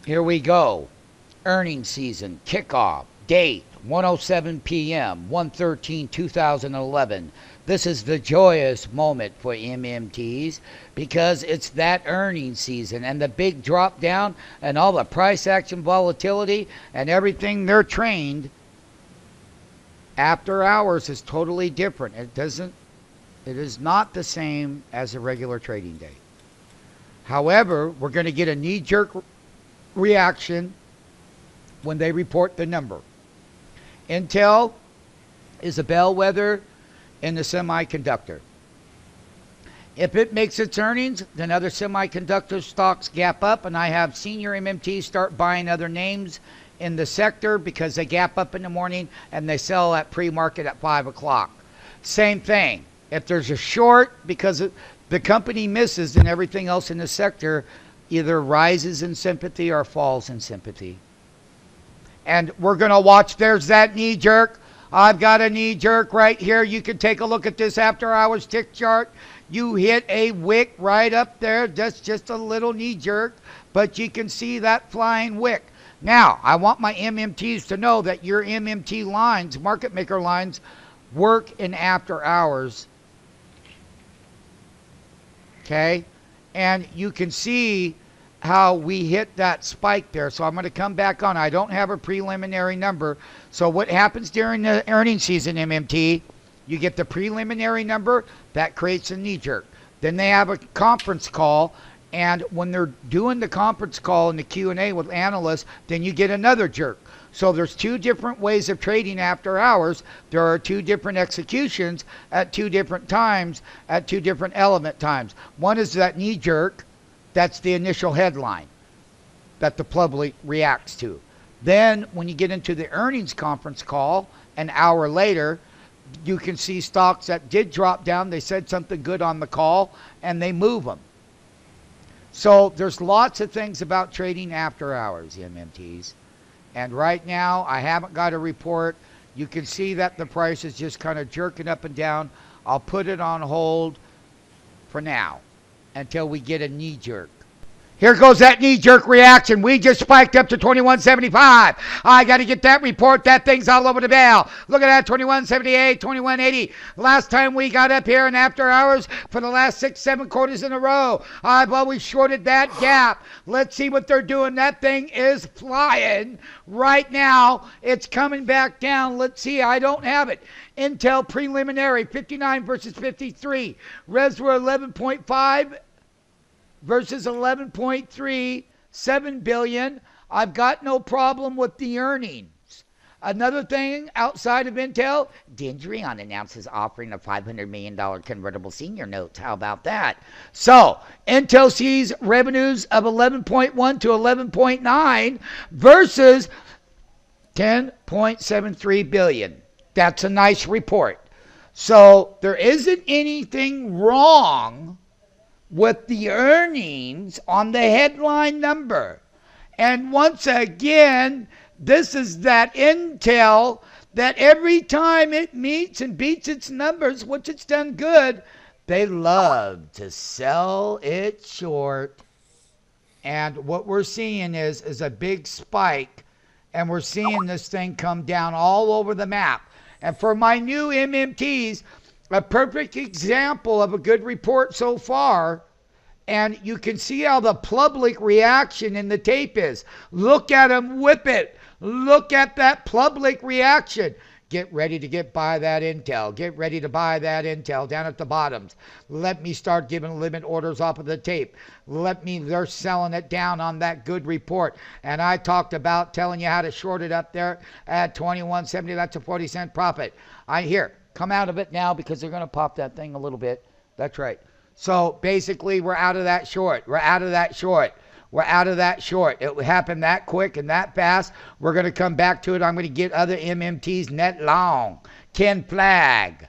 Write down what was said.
Here we go. Earnings season kickoff date 1:07 p.m. 1/13/2011. This is the joyous moment for MMTs because it's that earnings season and the big drop down and all the price action volatility and everything they're trained after hours is totally different. It is not the same as a regular trading day. However, we're going to get a knee jerk reaction when they report the number. Intel is a bellwether in the semiconductor. If it makes its earnings, then other semiconductor stocks gap up, and I have senior MMTs start buying other names in the sector because they gap up in the morning and they sell at pre-market at 5 o'clock. Same thing. If there's a short because the company misses, then everything else in the sector either rises in sympathy or falls in sympathy. And we're going to watch. There's that knee jerk. I've got a knee jerk right here. You can take a look at this after hours tick chart. You hit a wick right up there. That's just a little knee jerk, but you can see that flying wick. Now, I want my MMTs to know that your MMT lines, market maker lines, work in after hours. Okay? And you can see how we hit that spike there. So I'm going to come back on. I don't have a preliminary number. So what happens during the earnings season, MMT, you get the preliminary number, that creates a knee jerk. Then they have a conference call, and when they're doing the conference call and the Q&A with analysts, then you get another jerk. So there's two different ways of trading after hours. There are two different executions at two different times, at two different element times. One is that knee jerk. That's the initial headline that the public reacts to. Then when you get into the earnings conference call an hour later, you can see stocks that did drop down. They said something good on the call and they move them. So there's lots of things about trading after hours, MMTs. And right now I haven't got a report. You can see that the price is just kind of jerking up and down. I'll put it on hold for now until we get a knee jerk. Here goes that knee jerk reaction. We just spiked up to 21.75. I got to get that report. That thing's all over the bell. Look at that, 21.78, 21.80. Last time we got up here in after hours for the last 6-7 quarters in a row. I've always shorted that gap. Let's see what they're doing. That thing is flying right now. It's coming back down. Let's see. I don't have it. Intel preliminary 59 versus 53. Res were 11.5 versus 11.37 billion. I've got no problem with the earnings. Another thing outside of Intel, Dendreon announces offering a $500 million convertible senior notes. How about that? So Intel sees revenues of 11.1 to 11.9 versus 10.73 billion. That's a nice report. So there isn't anything wrong with the earnings on the headline number. And once again, this is that Intel that every time it meets and beats its numbers, which it's done good, they love to sell it short. And what we're seeing is a big spike, and we're seeing this thing come down all over the map. And for my new MMTs, a perfect example of a good report so far, and you can see how the public reaction in the tape is. Look at them whip it. Look at that public reaction. Get ready to buy that Intel. Get ready to buy that Intel down at the bottoms. Let me start giving limit orders off of the tape. They're selling it down on that good report. And I talked about telling you how to short it up there at 21.70. That's a 40-cent profit. Come out of it now because they're going to pop that thing a little bit. That's right. So basically, we're out of that short. We're out of that short. It happened that quick and that fast. We're going to come back to it. I'm going to get other MMTs net long. Ken Flagg.